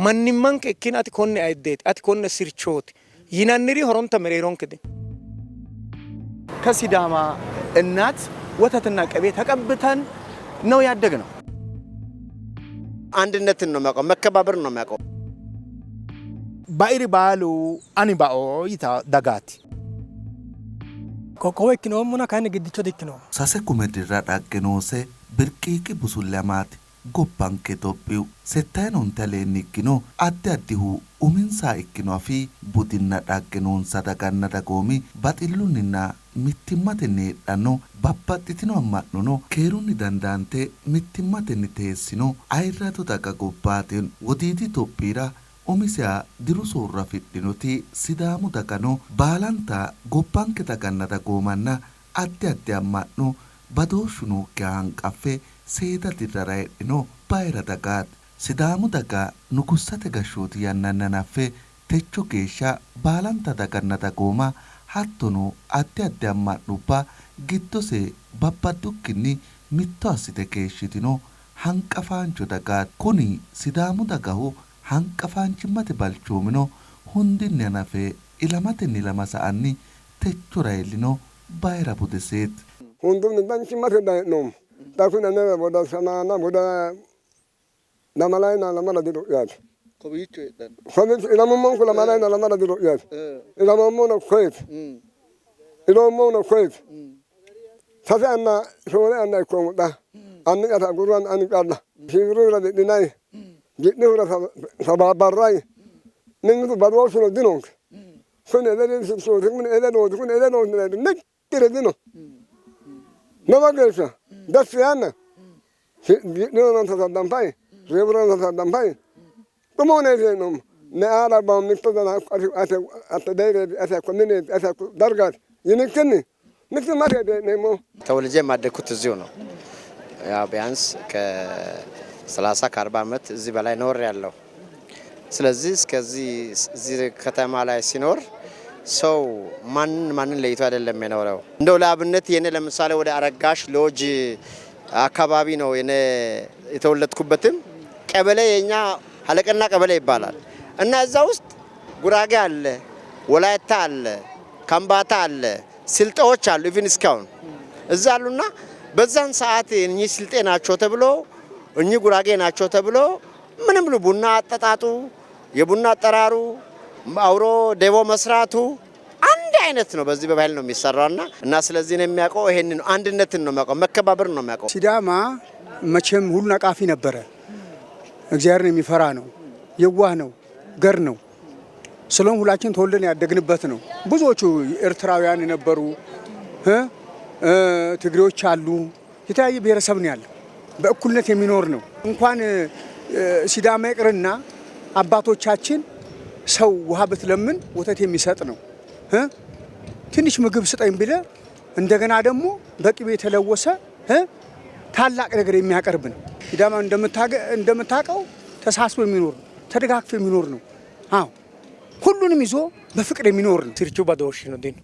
manimman kekin ati konne aydet ati konne sirchoti yinanniri horonta mereeron kede ከሲዳማ እናት ወተትና ቅቤ ተቀብተን ነው ያደግነው አንድነትን ነው ማቀው መከባበር ነው ማቀው ባይሪ ባሉ አኒባኦ ይታ ዳጋቲ qoqqowo ikkinoomuna kayinni giddicho dikkino sase kumedirra dhaggenose birqiiqi busullamaati gobbanke Itophiyu settaanonte aleenni ikkino addi addihu uminsaa ikkino fi budinna dhaggenonsa daganna dagoomi baxillunninna mittimmatenni heedhanno babbaxxitino amma'nono keerunni dandaante mittimmatenni teessino ayirrato daga gobbaatiin wodiidi Itophiira umisaa diru soorra fidhinoti Sidaamu dagano baalanta gobbanke daganna dagoomanna addi addi amma'no badooshshu nookkiha hanqaffe seeda dirrara hedhino bayira dagaati Sidaamu daga nugussate gashshooti yannanna naffe techo geeshsha baalanta daganna dagooma hattono addi addi amma'nubba giddose babbadukkinni mitto assite keeshshitino hanqafaancho dagaati kuni Sidaamu dagahu hanqafaanchimmate balchoomino hundinni hanafe ilamatenni lama sa'anni techora iillino bayira budeseeti hundumni danchimmate dayi'noom dakuna neve boda sanaana boda namalayna lamara diru'yaati kobiicho hedhanno kobiicho ilamummonku lamalayna lamara diru'yaati ilamummono koyeti ilommono koyeti sase anna shoole anna ikkoomudha anni qata gurran ani qalla shiiruyra didhinayi ji'nihura sababarrayi ningitu badooshuno dinonke kun edeni sirsooti kun edenooti kun edenooti nekkire dino nova geeshsha dassi yaanna ji'nihonon tasaddamfayi reeburon tasaddamfayi ɗumoneetenom ne aala baam mittodana ate deyreeti ate konnineeti ate dargaati yinikkinni nikki mateede'neemo ተወልጄ የማደግኩት እዚሁ ነው ያው ቢያንስ ከ30 ከ40 ዓመት እዚህ በላይ ኖር ያለው ስለዚህ እስከዚህ እዚህ ከተማ ላይ ሲኖር ሰው ማንን ለይቶ አይደለም የኖረው እንደው ለአብነት የኔ ለምሳሌ ወደ አረጋሽ ሎጅ አካባቢ ነው የኔ የተወለድኩበትም ቀበሌ የኛ ሀለቀና ቀበሌ ይባላል እና እዛ ውስጥ ጉራጌ አለ ወላይታ አለ ካምባታ አለ ስልጤዎች አሉ ኢቭን እስካሁን እዛ አሉና በዛን ሰዓት እኚህ ስልጤ ናቸው ተብሎ እኚህ ጉራጌ ናቸው ተብሎ ምንም ቡና አጠጣጡ የቡና አጠራሩ አውሮ ደቦ መስራቱ አንድ አይነት ነው በዚህ በባህል ነው የሚሰራውና እና ስለዚህ ነው የሚያውቀው ይሄንን አንድነትን ነው የሚያውቀው መከባበር ነው የሚያውቀው ሲዳማ መቼም ሁሉ ነቃፊ ነበረ እግዚአብሔርን የሚፈራ ነው የዋህ ነው ገር ነው ስለሆነ ሁላችን ተወልደን ያደግንበት ነው ብዙዎቹ ኤርትራውያን የነበሩ ትግሬዎች አሉ የተለያየ ብሔረሰብ ነው ያለው በእኩልነት የሚኖር ነው እንኳን ሲዳማ ይቅርና አባቶቻችን ሰው ውሃ ብትለምን ወተት የሚሰጥ ነው ትንሽ ምግብ ስጠኝ ቢለ እንደገና ደግሞ በቅቤ የተለወሰ ታላቅ ነገር የሚያቀርብ ነው ሲዳማ እንደምታቀው ተሳስቦ የሚኖር ነው ተደጋግፎ የሚኖር ነው አዎ ሁሉንም ይዞ በፍቅር የሚኖር ነው sirchu badooshino din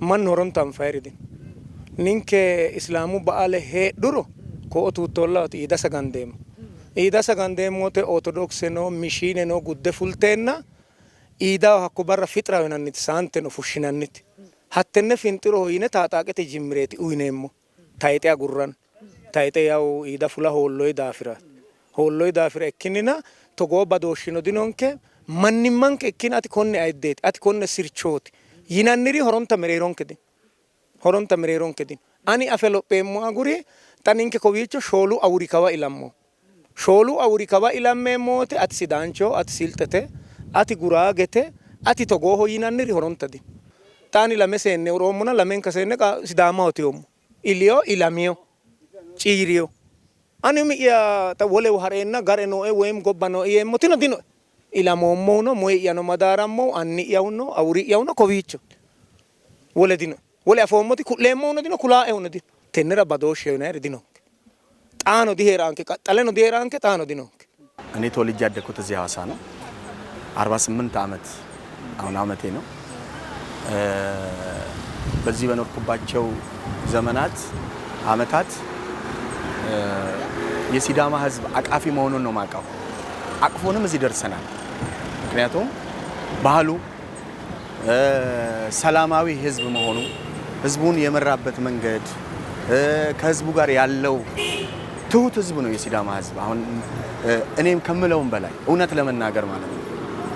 man horontan fayridin ninke islaamu ba'ale heedhuro ko tuutollaati ida sagandeemote orthodoxe no mishine no gudde fulteenna ida hakko barra fitra wenanniti saante no fushshinanniti hattenne finxiro yine taataaqete jimmireeti uyineemmo tayxe agurran tayxe yaw ida fula hoolloy daafira ekkinina togoo badooshino dinonke manimmanke ekkin ati konne aydet ati konne sirchooti yinanniri horonta mereeronke din ani afelopheemmo aguri taninke kowiicho shoolu awuri kawa ilammeemmote ati sidaancho ati silxete ati guraagete ati togooho yinanniri horonta din taani lame seenne uroommona lamenka seenne sidaamaho tiyoommo iliyo ilamiyo ciiriyo ani mi'ya ta wolew hareenna gare nooe woyim gobba nooe yeemmo tino dino ilamoommono moy'yano madaarammo anni yawno awuri yawno kowiicho wole dino wole afoommoti ku'leemmono dino kulaa'ehono dino tennera badooshshe yinayri dino ጣኖ ዲሄራንከ ቀጠለኖ ዲሄራንከ ጣኖ ዲኖንከ እኔ ተወልጄ ያደግኩት እዚህ ሐዋሳ ነው 48 ዓመት አሁን ዓመቴ ነው በዚህ በኖርኩባቸው ዘመናት ዓመታት የሲዳማ ህዝብ አቃፊ መሆኑን ነው ማቀው አቅፎንም እዚህ ደርሰናል። ምክንያቱም ባህሉ ሰላማዊ ህዝብ መሆኑ ህዝቡን የመራበት መንገድ ከህዝቡ ጋር ያለው ትሁት ህዝብ ነው የሲዳማ ህዝብ። አሁን እኔም ከምለውም በላይ እውነት ለመናገር ማለት ነው።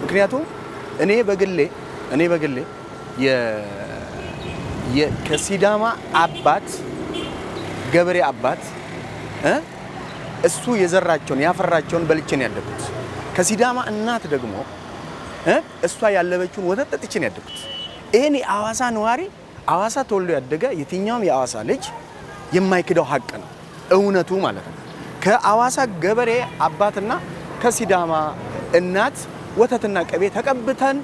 ምክንያቱም እኔ በግሌ ከሲዳማ አባት ገበሬ አባት እሱ የዘራቸውን ያፈራቸውን በልቼን ያደግኩት ከሲዳማ እናት ደግሞ እሷ ያለበችውን ወተት ጠጥቼን ያደግኩት። ይሄን የአዋሳ ነዋሪ አዋሳ ተወልዶ ያደገ የትኛውም የአዋሳ ልጅ የማይክደው ሀቅ ነው፣ እውነቱ ማለት ነው። ከአዋሳ ገበሬ አባትና ከሲዳማ እናት ወተትና ቅቤ ተቀብተን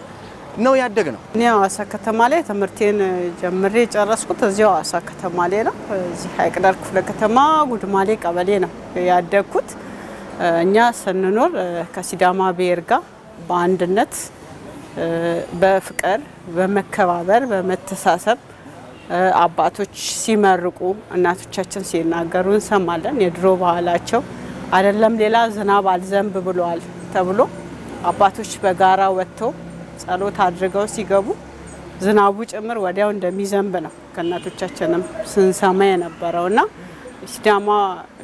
ነው ያደግነው። እኔ አዋሳ ከተማ ላይ ትምህርቴን ጀምሬ ጨረስኩት እዚያው አዋሳ ከተማ ላይ ነው። እዚህ ሐይቅ ዳር ክፍለ ከተማ ጉድማሌ ቀበሌ ነው ያደግኩት። እኛ ስንኖር ከሲዳማ ብሔር ጋር በአንድነት በፍቅር በመከባበር በመተሳሰብ አባቶች ሲመርቁ እናቶቻችን ሲናገሩ እንሰማለን። የድሮ ባህላቸው አይደለም ሌላ ዝናብ አልዘንብ ብሏል ተብሎ አባቶች በጋራ ወጥተው ጸሎት አድርገው ሲገቡ ዝናቡ ጭምር ወዲያው እንደሚዘንብ ነው ከእናቶቻችንም ስንሰማ የነበረውና ሲዳማ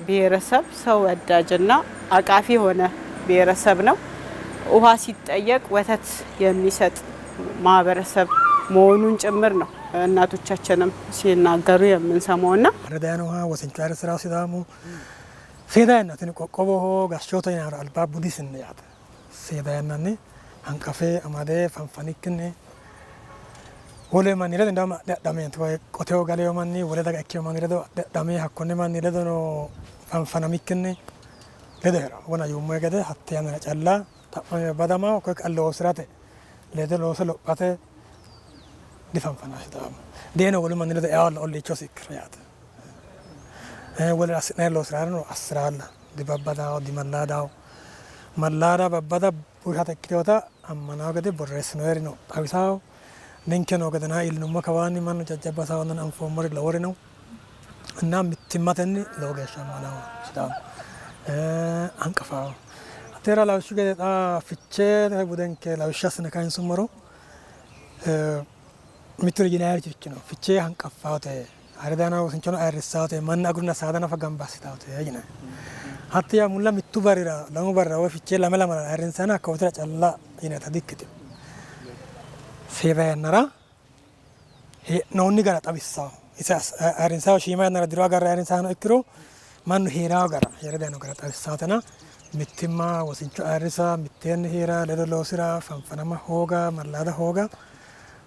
ብሔረሰብ ሰው ወዳጅና አቃፊ የሆነ ብሔረሰብ ነው። ውሃ ሲጠየቅ ወተት የሚሰጥ ማህበረሰብ መሆኑን ጭምር ነው እናቶቻችንም ሲናገሩ የምንሰማውና ረዳያኖ ወሰንቻር ስራው ሲዳሙ ሴዳያናትን ቆqqowo ጋሾቶ ያራ አልባ ቡዲስን ያት ሴዳያናኒ አንቀፌ አማዴ ፈንፈኒክን ወለ ማን ይረድ እንደማ ዳሜንት ወይ ቆቴው ጋሌው ማን ወለ ዳጋ እኪው ማን ይረድ ዳሜ ሀኮነ ማን ይረድ ነው ፈንፈናሚክን ለደራ ወና ይውመ ገደ ሀተ ያና ጫላ ታማ ባዳማ ኮቀሎ ስራተ ለደሎ ሰሎባተ ዲፈንፈና ሲዳሙ ዴኖ ወለ ማን ይረድ ያው ኦሌቾ ሲክሪያት ወለ አስናሎ ስራር ነው አስራላ ዲባባዳው ዲመላዳው መላዳ በባዳ ቡሻተ ኪቶታ አማናው ገደ ቦሬስ ነው ነው አብሳው ንንከ ነው ገደና ኢልኑማ ከዋኒ ማን ጀጀባሳው ነን አንፎመር ለወሬ ነው እና ምትማተን ለወገሻ ማናው ሲዳሙ አንቀፋው አተራ ላውሽ ገዳ ፍቼ ተቡደንከ ላውሻስ ነካን ሱመሮ ሚትር ጂናያርች ነው ፍቼ አንቀፋውተ አረዳናው ስንቸኖ አይርሳውተ ማን አጉርና ሳዳና ፈጋምባስታውተ ያይና ሀትያ ሙላ ሚቱ ባሪራ ለሙ ባራ ወፍቼ ለመለማ አይርንሳና ከወትራ ጫላ ይና ተዲክት ፌባያነራ ነውኒ ጋር ጠቢሳው ኢሳስ አይርንሳው ሺማያነራ ድሮ ጋር አይርንሳኖ እክሮ ማን ሄራው ጋር የረዳናው ጋር ጠቢሳውተና ሚትማ ወስንቹ አይርሳ ሚቴን ሄራ ለደሎ ስራ ፈንፈናማ ሆጋ መላዳ ሆጋ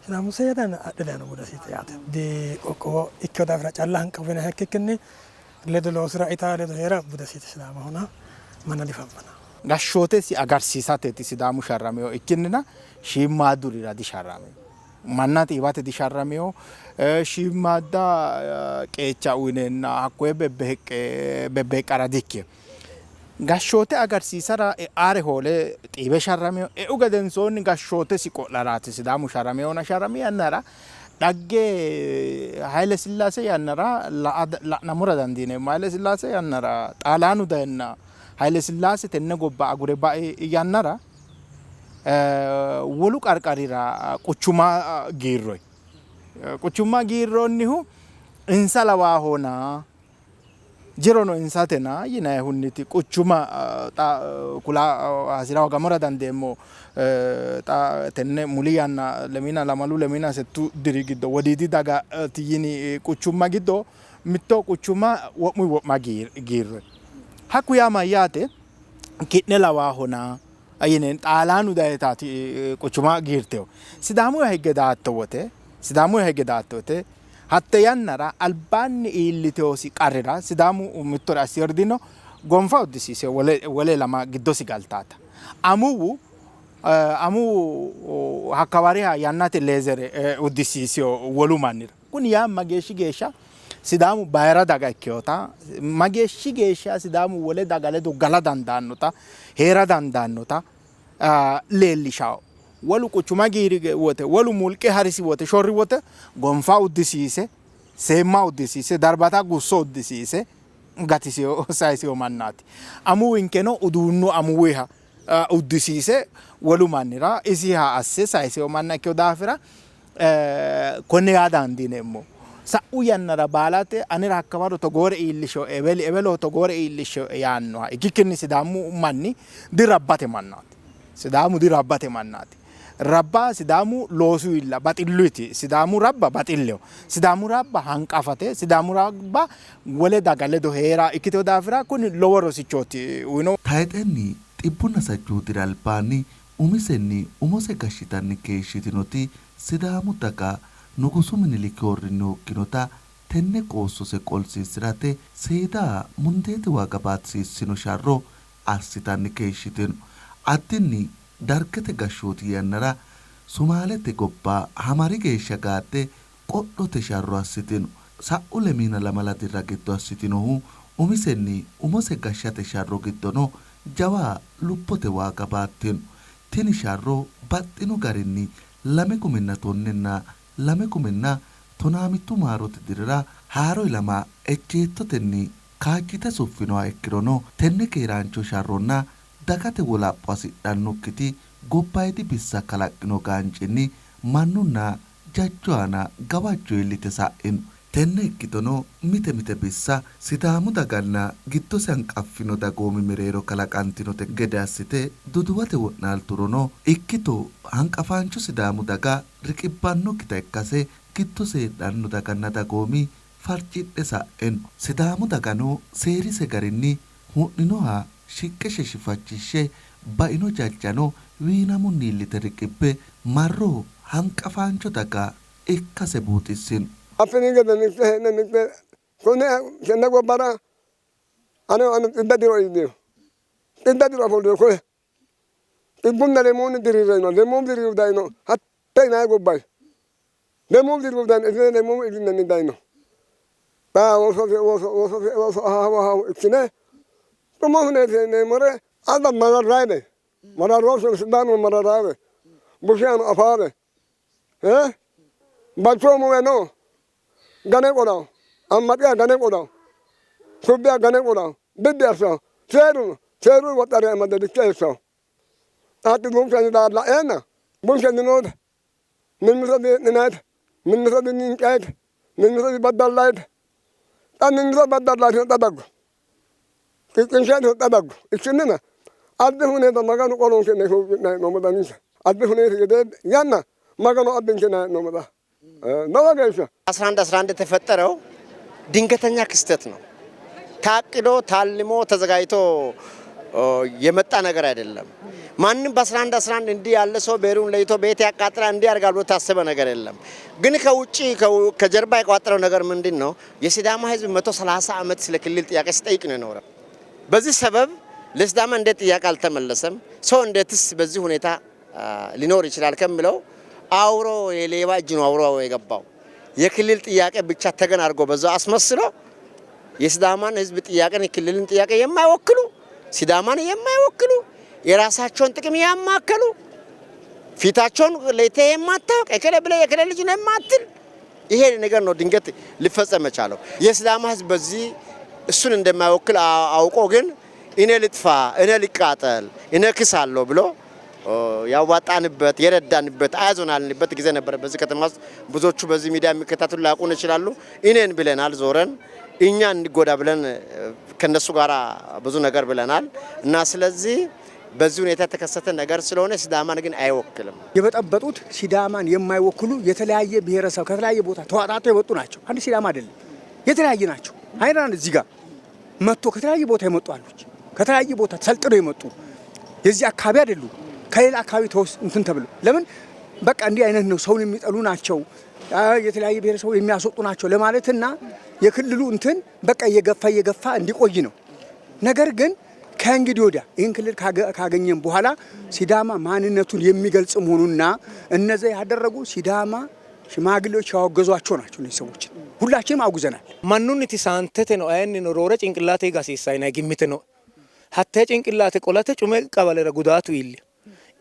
ሲዳሙ ሰያዳን አደዳነ ወደ ሲያተ ዲ ቆqqowo ikka ዳፍራ ጫላ አንቀፈነ ሀከከነ ለደሎ ስራ ኢታ ለሄራ ወደ ሲዳሙ ሆና ማን ሊፈንፈና ጋሾቴ ሲ አጋርሲሳቴ ሲዳሙ ሻራሜው እኪንና ሺማዱሪ ራዲ ሻራሜው ማናት ይባቴ ዲሻራሜው ሺማዳ ቄቻ ኡኔና አቆየ በበቀራዲክ ጋሾቴ አጋርሲሳራ አሬ ሆለ ጢበ ሻራሜው ኡገደንሶን ጋሾቴ ሲቆላራት ሲዳሙ ሻራሜውና ሻራሜ ያናራ ዳጌ ኃይለ ስላሴ ያናራ ለናሙራ ዳንዲኔ ኃይለ ስላሴ ያናራ ጣላኑ ደና ኃይለ ስላሴ ተነጎባ አጉሬባ ያናራ ወሉ ቀርቀሪራ ቁቹማ ጊሮኒሁ እንሰለዋ ሆና ጅሮኖ እንሳተና ይና ሁኒቲ ቁቹማ ኩላ አሲራው ጋሞራ ዳንዴሞ ተነ ሙሊያና ለሚና ለማሉ ለሚና ሰቱ ድሪግዶ ወዲዲ ዳጋ ትይኒ ቁቹማ ጊዶ ሚቶ ቁቹማ ወማ ጊሮ ሀኩያ ማያቴ ኪድነ ለዋ ሆና አይነን ጣላኑ ዳይታቲ ቁቹማ ጊርቴው ሲዳሙ ያገዳተወተ hatta yannara albaanni iilliteosi qarrira sidaamu mittora asiyordino gonfa uddisiise wole lama giddosi galtaata amu hakkawariha yannate leezere uddisiiseo wolu mannira kun yaa mageeshshi geeshsha sidaamu bayra daga ikkeyota mageeshshi geeshsha sidaamu wole daga ledo gala dandaannota heera dandaannota leellishawo walu quchuma giiri wote walu mulqe harisi wote shorri wote gonfa uddisiise seemma uddisiise darbata gusso uddisiise gatisiyo saisiyo mannati amu winkeno uduunnu amuwiha uddisiise walumannira isi haa asse saayisee manna ikkoo daafira konne yaadaan diineemmoo. Sa'u yannara baalate anira akka maru togoore iillisho ebeloo togoore iillisho yaannoha ikikkinni sidaamu manni dirabbate mannaati. Sidaamu dirabbate mannaati. Rabba sidaamu loosu illa baxilluiti. Sidaamu rabba baxilleho. Sidaamu rabba hanqafate. Sidaamu rabba wole dagale do heera ikkitoo daafira kun lowo rosichooti. Taayixeenni xibbuna sajjuuti albaanni umisenni umose gashitanni keeshshitinoti sidaamu daga nugusu minilikki horrinni hokkinota tenne qoossose qolsiisirate seedaa mundeeti waa gabaatisiissino sharro assitanni keeshshitino. Addinni dargete gashshooti yannara Sumaalete gobbaa hamari geeshsha gaadde qodhote sharro assitino. Sa'u lemiina lamalatirra giddo assitinohu umisenni umose gashshate sharro giddono jawa lubbote waa gabaattino. Tini sharro baxxino garinni 2001 tonaamittu maarote dirira haaro ilama ejjeettotenni kaajjite suffinoha ikkirono tenne keeraancho sharronna dagate wolapho asidhannokkiti gobbayidi bissa kalaqqino gaancinni mannunna jajjo aana gawajjo iillite sa'ino. Tenne ikkitono mite bissa Sidaamu daganna giddose hanqaffino dagoomi mereero kalaqantinote gede assite duduwate wo'naalturono ikkito hanqafaancho Sidaamu daga riqibbannokkita ikkase giddose heedhanno daganna dagoomi farcidhe sa'eno. Sidaamu dagano seerise garinni hu'ninoha shiqqe sheshifachishe baino jajjano wiinamunni iillite riqibbe marro hanqafaancho daga ikkase buuxissino. Afini gada nikte kone kenda gobbara ane tiddadiro ideo tiddadiro afoldo koye tibbunna lemoni dirirayno lemon dirirudayno hatta inaye gobbay lemon dirirudayno isine lemon idinani dayno ba woso hawa ikkine tumo hunete more ada mararayde mararroso sidano mararayde bushiano afaade bachomo weno gane qodaw ammaqiya gane qodaw subbiya gane qodaw biddi arsaw seeru woxxare amade dikke arsaw ati bunshani daadla ena bunshani noode minmisodi ninayte minmisodi ninqayte minmisodi baddallayte xa minmisodi baddallayte xadaggo qinsheete xadaggo ikkinnina addi huneeta maganu qolonkenne huuqinay nomodanisa addi huneeti gede yanna maganu addinkinay nomoda ነው ገይሻ 11 የተፈጠረው ድንገተኛ ክስተት ነው። ታቅዶ ታልሞ ተዘጋጅቶ የመጣ ነገር አይደለም። ማንንም በ11 እንዲህ ያለ ሰው ቤሩን ለይቶ ቤት ያቃጥራ እንዲህ ያርጋል ብሎ ታሰበ ነገር የለም። ግን ከውጪ ከጀርባ የቋጠረው ነገር ምንድነው? የሲዳማ ህዝብ 130 ዓመት ስለ ክልል ጥያቄ ሲጠይቅ ነው የኖረው። በዚህ ሰበብ ለሲዳማ እንዴት ጥያቄ አልተመለሰም? ሰው እንዴትስ በዚህ ሁኔታ ሊኖር ይችላል ከሚለው አውሮ የሌባ እጅ ነው አውሮ የገባው። የክልል ጥያቄ ብቻ ተገን አድርጎ በዛው አስመስሎ የሲዳማን ህዝብ ጥያቄን የክልልን ጥያቄ የማይወክሉ ሲዳማን የማይወክሉ የራሳቸውን ጥቅም ያማከሉ ፊታቸውን ለይተ የማታውቅ የከለ ብለ የከለ ልጅ ነው የማትል ይሄ ነገር ነው ድንገት ሊፈጸም የቻለው። የሲዳማ ህዝብ በዚህ እሱን እንደማይወክል አውቆ ግን እኔ ልጥፋ እኔ ልቃጠል እኔ ክሳለሁ ብሎ ያዋጣንበት የረዳንበት አያዞናልንበት ጊዜ ነበር። በዚህ ከተማ ውስጥ ብዙዎቹ በዚህ ሚዲያ የሚከታተሉ ላቁን ይችላሉ። እኔን ብለናል ዞረን እኛ እንዲጎዳ ብለን ከነሱ ጋር ብዙ ነገር ብለናል እና ስለዚህ በዚህ ሁኔታ የተከሰተ ነገር ስለሆነ ሲዳማን ግን አይወክልም። የበጠበጡት ሲዳማን የማይወክሉ የተለያየ ብሔረሰብ ከተለያየ ቦታ ተዋጣጥተው የመጡ ናቸው። አንድ ሲዳማ አይደለም፣ የተለያየ ናቸው። አይራን እዚህ ጋር መጥቶ ከተለያየ ቦታ የመጡ አሉች። ከተለያየ ቦታ ተሰልጥነው የመጡ የዚህ አካባቢ አይደሉም። ከሌላ አካባቢ እንትን ተብሎ ለምን በቃ እንዲህ አይነት ነው ሰውን የሚጠሉ ናቸው የተለያየ ብሔረሰብ የሚያስወጡ ናቸው ለማለትና የክልሉ እንትን በቃ እየገፋ እንዲቆይ ነው። ነገር ግን ከእንግዲህ ወዲያ ይህን ክልል ካገኘን በኋላ ሲዳማ ማንነቱን የሚገልጽ መሆኑና እነዚህ ያደረጉ ሲዳማ ሽማግሌዎች ያወገዟቸው ናቸው። እነዚህ ሰዎች ሁላችንም አውግዘናል። ማንኑን ትሳንተተ ነው አይን ነው ሮረ ጭንቅላቴ ጋሲሳይና ግምት ነው ሀተ ጭንቅላቴ ቆላተ ጩመ ቀበለረ ጉዳቱ ይል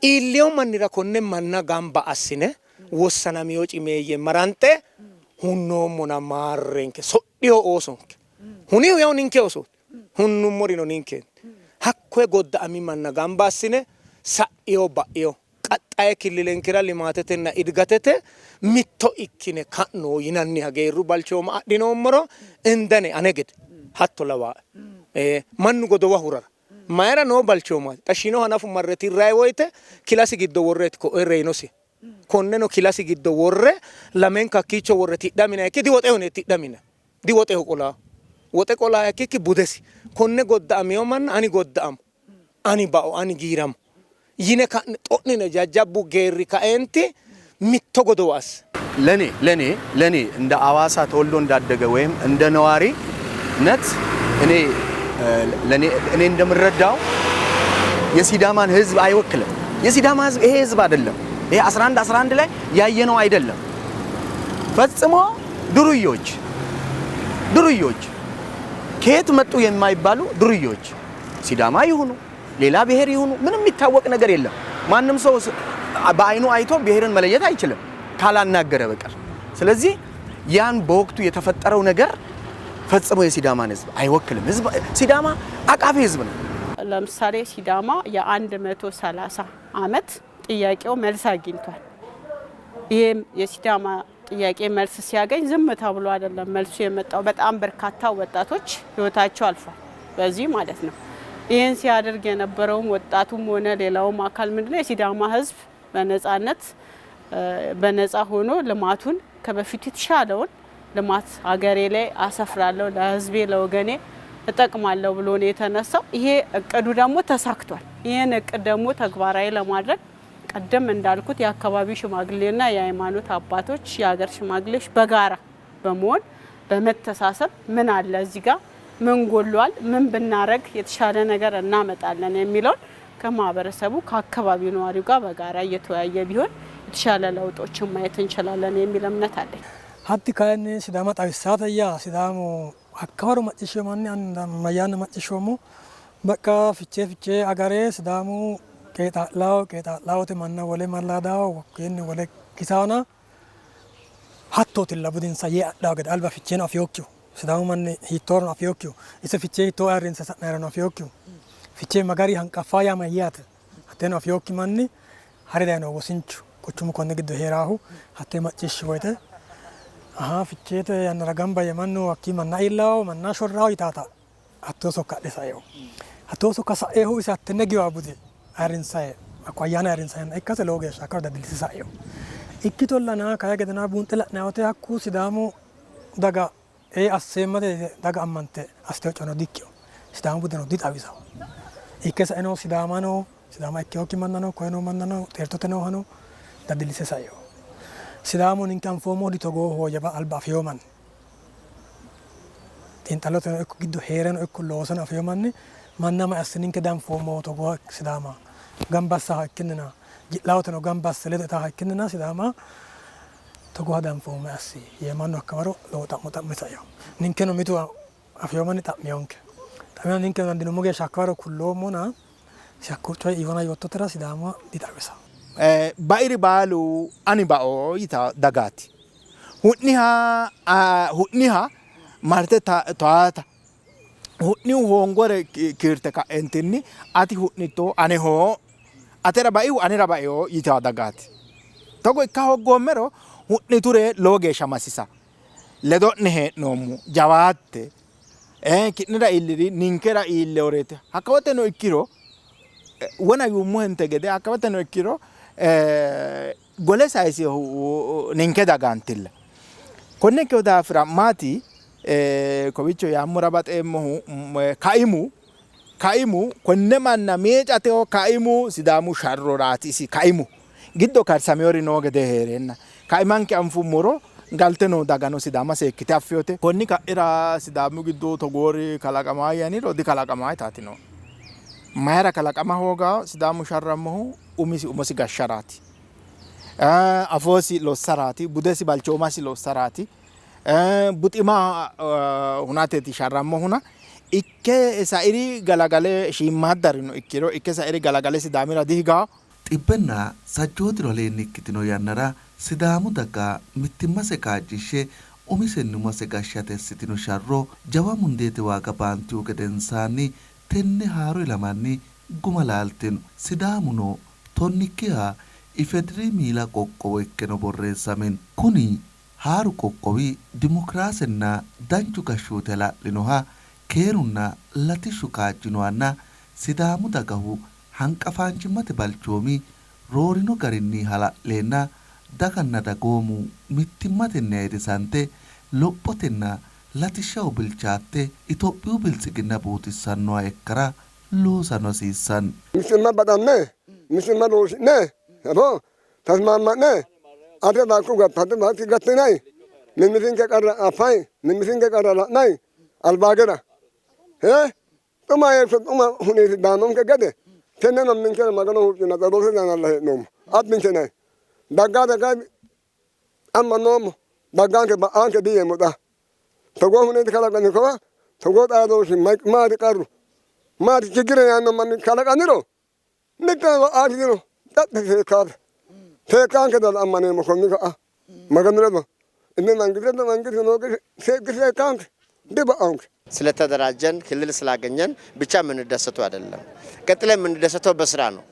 ኢሊዮ ማንራ ኮነ ማና ጋምባ አስነ ወሰናሚዮ ጭሜየ መራንቴ ሁኖ ሞና ማረንከ ሶዲዮ ኦሶንከ ሁኒው ያው ንንከ ኦሶ ሁኑ ሞሪኖ ንንከ ሀኮ ጎዳ አሚ ማና ጋምባ አስነ sa'yo ba'yo qaxxaye kililenkira limaatetenna idgatete mitto ikkine ka'no yinanni hageerru balchooma adhinoommoro indane ane gede hatto lawaa mannu godowa hurara mayra noo balchoomaati xashino hanafu marre tirray woyte kilasi giddo worreeti ko reynosi konneno kilasi giddo worre lamenka kiicho worre tidhamina ekki diwoxehone tidhamina diwoxeho qolaa woxe qolaa ekki budesi konne godda'amiyo manna ani godda'amo ani ba'o ani giiramo yine ka'ne xo'nine jajjabbu geerri ka'eenti mitto godowaas ለኔ እንደ አዋሳ ተወልዶ እንዳደገ ወይም እንደ ነዋሪነት እኔ እንደምረዳው የሲዳማን ህዝብ አይወክልም። የሲዳማ ህዝብ ይሄ ህዝብ አይደለም። ይሄ 11 ላይ ያየነው አይደለም። ፈጽሞ ዱርዮች ከየት መጡ የማይባሉ ዱርዮች ሲዳማ ይሁኑ ሌላ ብሔር ይሁኑ ምንም የሚታወቅ ነገር የለም። ማንም ሰው በአይኑ አይቶ ብሔርን መለየት አይችልም ካላናገረ በቀር። ስለዚህ ያን በወቅቱ የተፈጠረው ነገር ፈጽሞ የሲዳማን ህዝብ አይወክልም። ሲዳማ አቃፊ ህዝብ ነው። ለምሳሌ ሲዳማ የ130 ዓመት ጥያቄው መልስ አግኝቷል። ይሄም የሲዳማ ጥያቄ መልስ ሲያገኝ ዝም ተብሎ አይደለም መልሱ የመጣው። በጣም በርካታ ወጣቶች ህይወታቸው አልፏል በዚህ ማለት ነው። ይሄን ሲያደርግ የነበረው ወጣቱም ሆነ ሌላውም አካል ምንድነው የሲዳማ ህዝብ በነጻነት በነጻ ሆኖ ልማቱን ከበፊቱ የተሻለውን ልማት አገሬ ላይ አሰፍራለሁ ለህዝቤ ለወገኔ እጠቅማለሁ ብሎ ነው የተነሳው። ይሄ እቅዱ ደግሞ ተሳክቷል። ይሄን እቅድ ደግሞ ተግባራዊ ለማድረግ ቀደም እንዳልኩት የአካባቢ ሽማግሌና የሃይማኖት አባቶች የሀገር ሽማግሌዎች በጋራ በመሆን በመተሳሰብ ምን አለ እዚህ ጋር ምን ጎሏል ምን ብናረግ የተሻለ ነገር እናመጣለን የሚለውን ከማህበረሰቡ ከአካባቢው ነዋሪው ጋር በጋራ እየተወያየ ቢሆን የተሻለ ለውጦችን ማየት እንችላለን የሚል እምነት አለኝ። ሀቲ ካን ሲዳማ ጣቢሳተያ ሲዳሙ አካባሩ ማጭሾማኒ አንዳ ማያን ማጭሾሙ በቃ ፍቼ አገሬ ሲዳሙ ቄጣላውት ማና ወለ ማላዳው ወከን ወለ ኪሳውና ሀቶት ለቡድንሳ የአዳው ገድ አልባ ፍቼን አፍዮኪው ሲዳሙ ማን ሂቶርን አፍዮኪው እሰ ፍቼ ሂቶ አሪን ሰሰናረን አፍዮኪው ፍቼ መጋሪ hanqafaaya ማያት አተን አፍዮኪ ማን ሀረዳ ነው ወስንቹ ቁቹም ኮነ ግዶ ሄራሁ አተ ማጭሽ ወይተ ፍቼተ ያነራጋምባ የማኑ አኪ ማና ኢላው ማና ሾራው ይታታ አቶሶ ካደሳየው አቶሶ ካሳኤሁ ይሳተነጊው አቡዲ አሪንሳይ አቋያና አሪንሳይ አይካተ ሎጌ ሻካው ዳድልሲሳየው ኢኪቶላና ካያገደና ቡንጥላ ናውተ አኩ ሲዳሙ ዳጋ አሰመደ ዳጋ አማንተ አስተውጨኖ ዲኪው ሲዳሙ ቡደኖ ዲጣቢሳው ኢከሰኖ ሲዳማኖ ሲዳማ ኢኪዮኪ ማናኖ ኮይኖ ማናኖ ቴርቶተኖ ሆኖ ዳድልሲሳየው ሲዳሙ ንንካን ፎሞ ዲቶጎ ሆየባ አልባ አፍዮማን ቲንጣሎተ እኩ ግዱ ሄረን እኩ ሎሰን አፍዮማን ማናማ አስኒን ከዳን ፎሞ ቶጎ ሲዳማ ጋምባሳ ሀክንና ጅላውተ ነው ጋምባስ ለታ ሀክንና ሲዳማ ቶጎ ዳን ፎሞ አሲ የማኑ አካባሮ ለወጣ ሞጣ መሳየው ንንከኖ ሚቱ አፍዮማን ጣሚዮንከ ጣሚዮን ንንከኖ አንዲኖ ሞገ ሻካሮ ኩሎሞና ሲያኩርቾ ኢቫና ይወቶተራ ሲዳማ ዲጣበሳ ባይሪ ባሉ አኒ ባኦ ይታ ዳጋቲ ሁኒሃ ማርተ ታታ ሁኒው ሆንጎረ ኪርተ ካንቲኒ አቲ ሁኒቶ አኔሆ አተራ ባዩ አኔራ ባዮ ይታ ዳጋቲ ተጎ ካሆ ጎመሮ ሁኒቱሬ ሎጌ ሸማሲሳ ለዶነ ኖሙ ጃዋቴ ኪንራ ኢልሪ ኒንከራ ኢለውሬት አከወተ ነው ኢኪሮ ወና ዩሙ እንተ ገደ አከወተ ነው ኢኪሮ ጎለ ሳይሲ ኒንከ ዳጋንቲል ኮነ ከዳ ፍራማቲ ኮቢቾ ያሙራ ባጤሞ ካይሙ ኮነ ማና ሜጫቴው ካይሙ ሲዳሙ ሻሮራቲሲ ካይሙ ግዶ ካርሳሚዮሪ ነው ገደ ሄረና ካይማንኪ አንፉ ሞሮ ጋልተኖ ዳጋኖ ሲዳማ ሰክቲ አፍዮቴ ኮኒ ካኢራ ሲዳሙ ግዶ ተጎሪ ካላቀማ ያኒ ሮዲ ካላቀማ ታቲኖ ማራ ካላቀማ ሆጋ ሲዳሙ ሻራመሁ ኡሚሲ ጋሻራቲ አፎሲ ሎሰራቲ ቡደሲ ባልቾማሲ ሎሰራቲ ቡጢማ ሁናቴቲ ሻራመሁ ሁና ኢከ ሳኢሪ ገላጋሌ ሺማዳሪኖ ኢኪሮ ኢከ ሳኢሪ ገላጋሌ ሲዳሚራ ዲጋ ጢበና ሳጆትሮ ሌኒክቲኖ ያነራ ሲዳሙ ዳጋ ሚትማሰ ካጂሼ ኡሚሰኑማሰ ጋሻተስቲኖ ሻሮ ጀዋ ሙንዴት ዋጋ ባንቲው ገደንሳኒ ተነ ሃሮ ለማኒ gumalaaltinu sidaamuno tonnikkiha ifedrii miila qoqqowo ikkeno borreessamin kuni haaru qoqqowi dimokiraasenna danchu gashshuute la'linoha keerunna latishshu kaajjinohanna sidaamu dagahu hanqafaanchimmate balchoomi roorino garinni hala'leenna daganna dagoomu mittimmatenni ayidisante lophotenna latishshaho bilchaatte Itophiyu biltsiginna buutissannoha ikkara loosano hasiissan. Misimma badhanne misimma loosi'ne habo tasmaama'ne ate baakku gaffate baakki gattinay mimmisinke qarra affay mimmisinke qarra la'nay albaagera xuma yeeso xuma huneeti daanonke gede tenne namninkera magano huuccina xaroose daanalla hee'noommo abbinkenay daggaa daggaa amma noommo daggaanke ba'aanke diyeemmo xa togoo huneeti kalaqani kowa togoo xaadooshi maati qarru maati ችግር ያለው ማን kalaqaniro nikka aatino dadde seekaata seekaanke dal ammaneemmo konni ka'a maganireba inni mangiste nooke seekaanke diba'aanke ስለተደራጀን ክልል ስላገኘን ብቻ የምንደሰተው አይደለም። ቀጥለ የምንደሰተው በስራ ነው።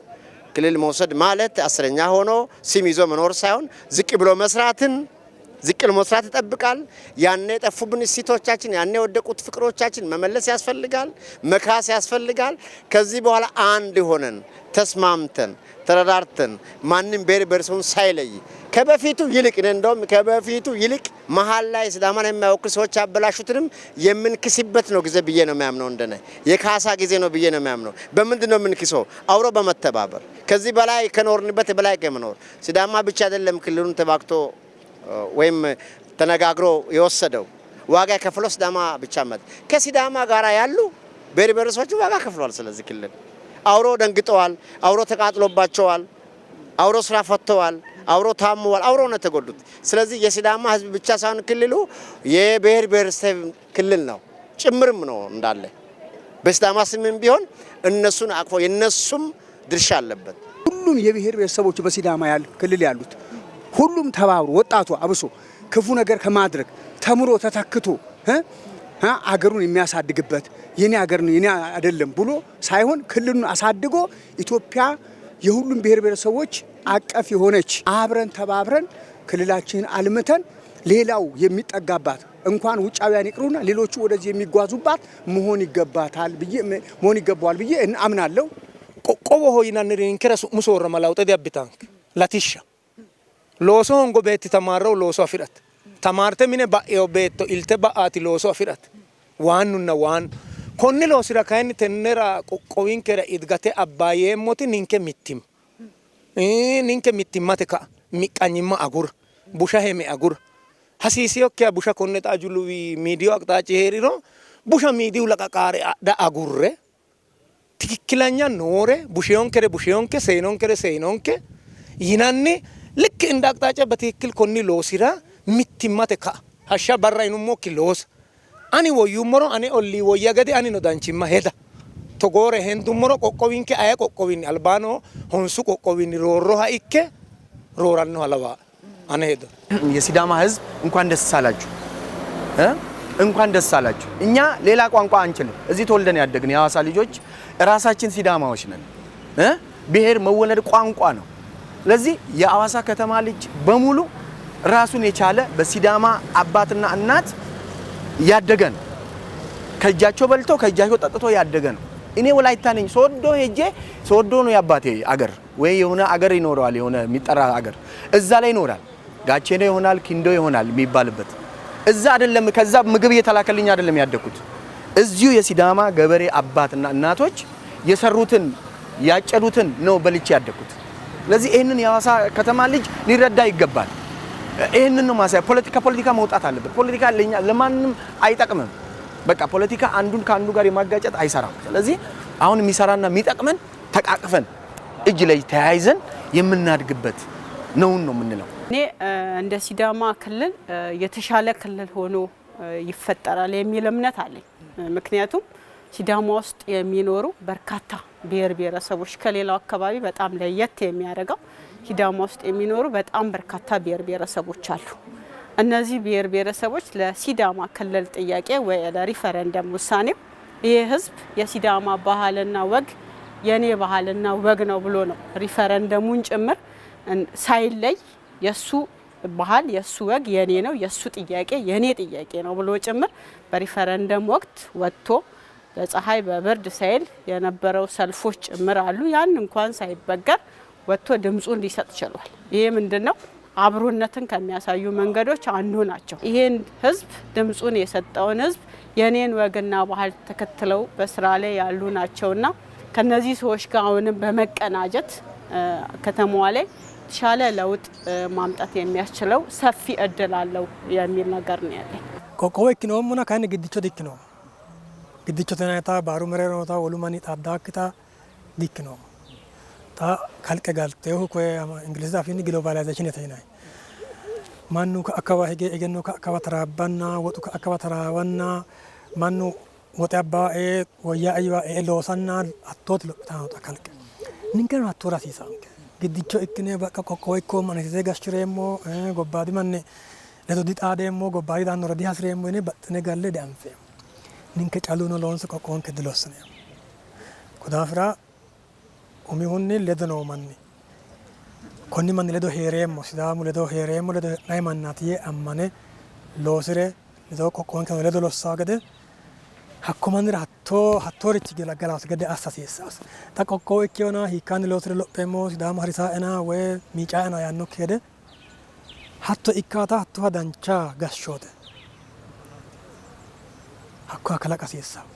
ክልል መውሰድ ማለት አስረኛ ሆኖ ሲም ይዞ መኖር ሳይሆን ዝቅ ብሎ መስራትን ዝቅል መስራት ይጠብቃል። ያኔ ጠፉብን እሴቶቻችን ያኔ ወደቁት ፍቅሮቻችን መመለስ ያስፈልጋል፣ መካስ ያስፈልጋል። ከዚህ በኋላ አንድ ሆነን ተስማምተን ተረዳርተን ማንንም በርበርሰውን ሳይለይ ከበፊቱ ይልቅ እንደውም ከበፊቱ ይልቅ መሃል ላይ ሲዳማን የማይወክል ሰዎች አበላሹትንም የምንክስበት ነው ጊዜ ብዬ ነው የሚያምነው። እንደነ የካሳ ጊዜ ነው ብዬ ነው የሚያምነው። በምንድን ነው የምንክሰው? አብሮ በመተባበር ከዚህ በላይ ከኖርንበት በላይ ከመኖር ሲዳማ ብቻ አይደለም ክልሉን ተባክቶ ወይም ተነጋግሮ የወሰደው ዋጋ ከፍሎ ሲዳማ ብቻ ማለት ከሲዳማ ጋራ ያሉ በርበርሶች ዋጋ ከፍሏል። ስለዚህ ክልል አውሮ ደንግጠዋል፣ አውሮ ተቃጥሎባቸዋል፣ አውሮ ስራ ፈተዋል፣ አውሮ ታመዋል፣ አውሮ ነው ተጎዱት። ስለዚህ የሲዳማ ህዝብ ብቻ ሳይሆን ክልሉ የብሔር ብሔረሰብ ክልል ነው ጭምርም ነው እንዳለ በሲዳማ ስምም ቢሆን እነሱን አቅፎ የነሱም ድርሻ አለበት። ሁሉም የብሔር ብሔረሰቦች በሲዳማ ያሉ ክልል ያሉት ሁሉም ተባብሮ ወጣቱ አብሶ ክፉ ነገር ከማድረግ ተምሮ ተተክቶ አገሩን የሚያሳድግበት የኔ አገር ነው የኔ አይደለም ብሎ ሳይሆን ክልሉን አሳድጎ ኢትዮጵያ የሁሉም ብሔር ብሔረሰቦች አቀፍ የሆነች አብረን ተባብረን ክልላችንን አልምተን ሌላው የሚጠጋባት እንኳን ውጫውያን ይቅሩና ሌሎቹ ወደዚህ የሚጓዙባት መሆን ይገባዋል ብዬ አምናለሁ። ቆqqowo hoyinanniriin kera su'musoorra malawxe diabbitank latisha looso hongo beetti tamarraw looso afirat tamarte mine ba'eo beetto ilte ba'ati looso afirat waannunna waan konni loosira kayinni tennera qoqqowinkera idgate abbayeemmoti ninke mittimmate ka miqqanyimma agur busha heme agur hasiisiyokkiya busha konne xaajuluwi miidiyo aqxaaci heeriro busha miidiyu laqaqaare adha agurre tikikkilanya noore busheyonke seenonke yinanni ልክ እንደ አቅጣጫ በትክክል ኮኒ ሎሲራ mittimmate ka hashsha barra inummokki loosa ani woyyummoro ani olli woyyagade ani no danchimma heda togoore hendummoro qoqqowinke aya qoqqowinni albaano honsu qoqqowinni roorroha ikke rooranno halawa ani hedo የሲዳማ ህዝብ እንኳን ደስ አላችሁ እንኳን ደስ አላችሁ። እኛ ሌላ ቋንቋ አንችልም። እዚህ ተወልደን ያደግን የሐዋሳ ልጆች ራሳችን ሲዳማዎች ነን። ብሔር መወለድ ቋንቋ ነው። ለዚህ የሐዋሳ ከተማ ልጅ በሙሉ ራሱን የቻለ በሲዳማ አባትና እናት ያደገን ከጃቸው በልቶ ከጃቸው ጠጥቶ ያደገን እኔ ወላይታ ነኝ። ሶዶ ሄጄ ሶዶ ነው ያባቴ አገር ወይ የሆነ አገር ይኖራል የሆነ የሚጠራ አገር እዛ ላይ ይኖራል። ጋቼኔ ይሆናል ኪንዶ ይሆናል የሚባልበት እዛ አይደለም። ከዛ ምግብ እየተላከልኝ አይደለም ያደኩት። እዚሁ የሲዳማ ገበሬ አባትና እናቶች የሰሩትን ያጨዱትን ነው በልቼ ያደኩት። ለዚህ ይሄንን የሐዋሳ ከተማ ልጅ ሊረዳ ይገባል። ይሄንን ነው ማሳያ። ፖለቲካ መውጣት አለበት። ፖለቲካ ለማንም አይጠቅምም። በቃ ፖለቲካ አንዱን ከአንዱ ጋር የማጋጨት አይሰራም። ስለዚህ አሁን የሚሰራና የሚጠቅመን ተቃቅፈን እጅ ላይ ተያይዘን የምናድግበት ነው የምንለው። እኔ እንደ ሲዳማ ክልል የተሻለ ክልል ሆኖ ይፈጠራል የሚል እምነት አለኝ። ምክንያቱም ሲዳማ ውስጥ የሚኖሩ በርካታ ብሔር ብሔረሰቦች ከሌላው አካባቢ በጣም ለየት የሚያደርገው ሲዳማ ውስጥ የሚኖሩ በጣም በርካታ ብሔር ብሔረሰቦች አሉ። እነዚህ ብሔር ብሔረሰቦች ለሲዳማ ክልል ጥያቄ ወይ ለሪፈረንደም ውሳኔው ይህ ህዝብ የሲዳማ ባህልና ወግ የኔ ባህልና ወግ ነው ብሎ ነው ሪፈረንደሙን ጭምር ሳይለይ የሱ ባህል የሱ ወግ የኔ ነው የሱ ጥያቄ የኔ ጥያቄ ነው ብሎ ጭምር በሪፈረንደም ወቅት ወጥቶ በፀሐይ በብርድ ሳይል የነበረው ሰልፎች ጭምር አሉ። ያን እንኳን ሳይበገር ወጥቶ ድምጹን ሊሰጥ ችሏል። ይሄ ምንድነው? አብሮነትን ከሚያሳዩ መንገዶች አንዱ ናቸው። ይሄን ህዝብ ድምጹን የሰጠውን ህዝብ የኔን ወግና ባህል ተከትለው በስራ ላይ ያሉ ናቸውና ከነዚህ ሰዎች ጋር አሁንም በመቀናጀት ከተማዋ ላይ የተሻለ ለውጥ ማምጣት የሚያስችለው ሰፊ እድል አለው የሚል ነገር ነው ያለኝ። ቆqqowo ikkinoomuna kayinni giddicho dikkinooma. Giddicho tenaata baaru mereeroota walumanni xaaddaakita dikkinooma. Ta kalqe galteehu koye ingilizi afiinni globalization ta'inay. Mannu akka waa hige egennoo akka waa taraabbanna woxu akka waa taraawanna mannu woxe abbaa wayyaa ayyaa loosanna attooti lophitaanota kalqe. Ninkeno hattoora hasiisaanke. Giddicho ikkine bakka qoqqowo ikkoo manatee gashireemmoo gobbaadi manni ledo dixaadeemmoo gobbaadi daannora dihasireemmoo yine baxxine galle deanfeemmo. Ninke caluuno loonse qoqqowonke dilossineemmo. Kodaafira umihunni ledo noo manni konni manni ledo heereemmo sidaamu ledo heereemmo ledo hee'nayi mannaati yee ammane loosire ledo qoqqowonke ledo lossaa gede hakko mannira hattoorichi galaasi gede assa hasiissaas. Ta qoqqowo ikkeyoona hiikkaanni loosire lopheemmo sidaamu harisaa'ena woy miicaa'ena yaannokki gede hatto ikkaata hattoha dancha gashshoote hakko kalaqa hasiissawo.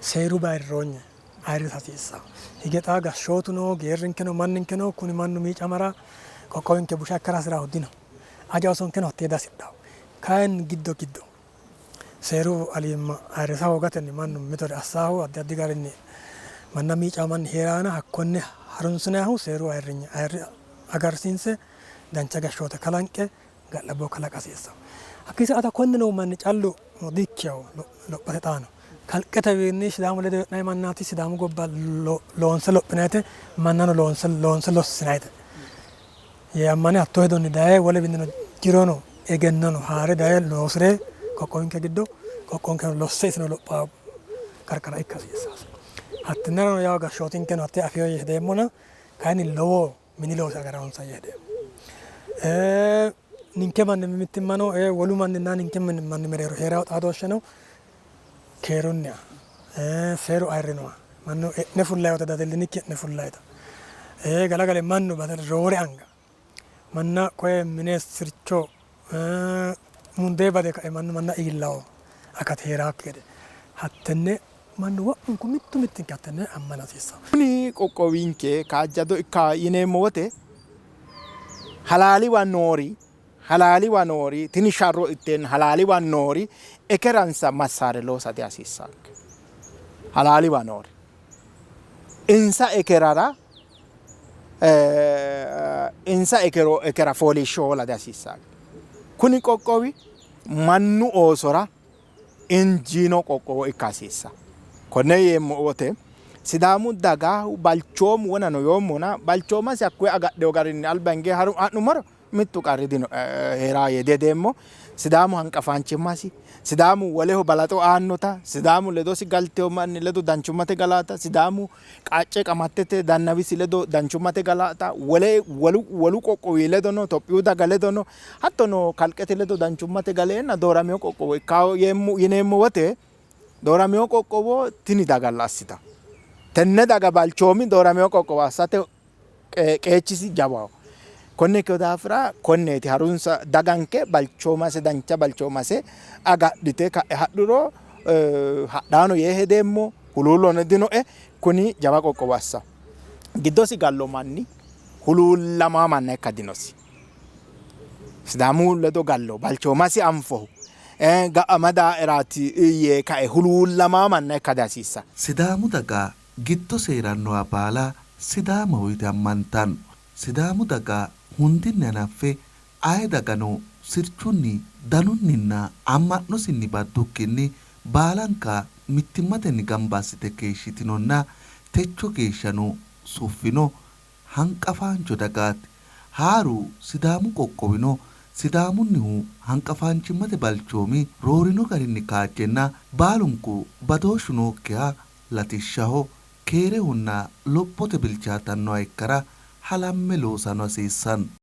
Seeru baayirroonye ayirris hasiissawo. Hige xaa gashshootuno geerrinkeno manninkeno kuni mannu miicamara qoqqowinke busha akkara hasiraa huddino aja osonkeno hattee dasidhawo. Kayinni giddo seeru aliimma ayirrisa hoogatenni mannu mitore assaahu addi addi garinni manna miicamanni heeraana hakkonne harunsineehu seeru ayirri agarsiinse dancha gashshoote kalanqe ga'labboo kalaqa hasiissawo. Hakki sa'ata konne noo manni callu dikkiyawo lophate xaano kalqetewiinni sidaamu ledo hee'nayi mannaati sidaamu gobba loonse lophinayite mannano loonse lossinayite yee ammane hatto hedonni daye wole winnino jirono egennono haare daye loosire qoqqowinke giddo qoqqowinke losse isino lophaa qarqara ikka hasiissaas. Hattinnerano yaa gashshootinkeno hattee afeyo yee hedeemmona kayinni lowo mini loosi agarawonsa yee hedeemmo. Ninke manni mittimmano wolu manninna ninke manni mereero heerawo xaadooshsheno keerunniha seeru ayirrinoha mannu e'ne fullayoota dadillinikki e'ne fullayita galagale mannu badal roore anga manna koye mine sircho mundee bade kae manna iillawo akati heeraakki gede hattenne mannu wa'munku mittinke hattenne ammana hasiissawo. Kuni qoqqowinke kaajjado ikka yineemmo wote halaaliwa noori tini sharro itteen halaaliwa noori ekeransa massaare loosate hasiissaanke. Halaaliwa noori insa ekerara ekera fooliishsho hoolate hasiissaanke. Kuni qoqqowi mannu oosora injiino qoqqowo ikka hasiissa. Konne yeemmo wote sidaamu daga balchoomu wonano yoommona balchoomasi hakkoye agadhewo garinni alba hinge ha'nummoro mittu qarri dino heeraa yededeemmo. Sidaamu hanqafaanchimmasi sidaamu woleho balaxo aannota sidaamu ledosi galtewo manni ledo danchummate galaata sidaamu qaacce qamattete dannawisi ledo danchummate galaata wolu qoqqowi ledono Tophiyu daga ledono hattono kalqete ledo danchummate galeenna dooramewo qoqqowo ikkawo yineemmo wote dooramewo qoqqowo tini dagalla assita. Tenne daga balchoomi dooramewo qoqqowo assate qeechisi jawaho. Konne ikkeo daafira konneeti harunsa daganke balchoomase dancha balchoomase agadhite ka'e hadhuro hadhaano yee hedeemmo huluullono dinoe kuni jawa qoqqowo assa. Giddosi gallo manni huluullamaa manna ikka dinosi. Sidaamu ledo gallo balchoomasi anfohu ga'ama daa'iraati yee ka'e huluullamaa manna ikka hasiissa. Sidaamu daga giddose heerannoha baala sidaamaho yite ammantanno. Sidaamu daga hundinni hanaffe aye dagano sirchunni danunninna amma'nosinni baddukkinni baalanka mittimmatenni gamba assite keeshshitinonna techo geeshshano suffino hanqafaancho dagaati. Haaru sidaamu qoqqowino sidaamunnihu hanqafaanchimmate balchoomi roorino garinni kaajjenna baalunku badooshshu nookkiha latishshaho keerehunna lophote bilchaatannoha ikkara halamme loosano hasiissanno.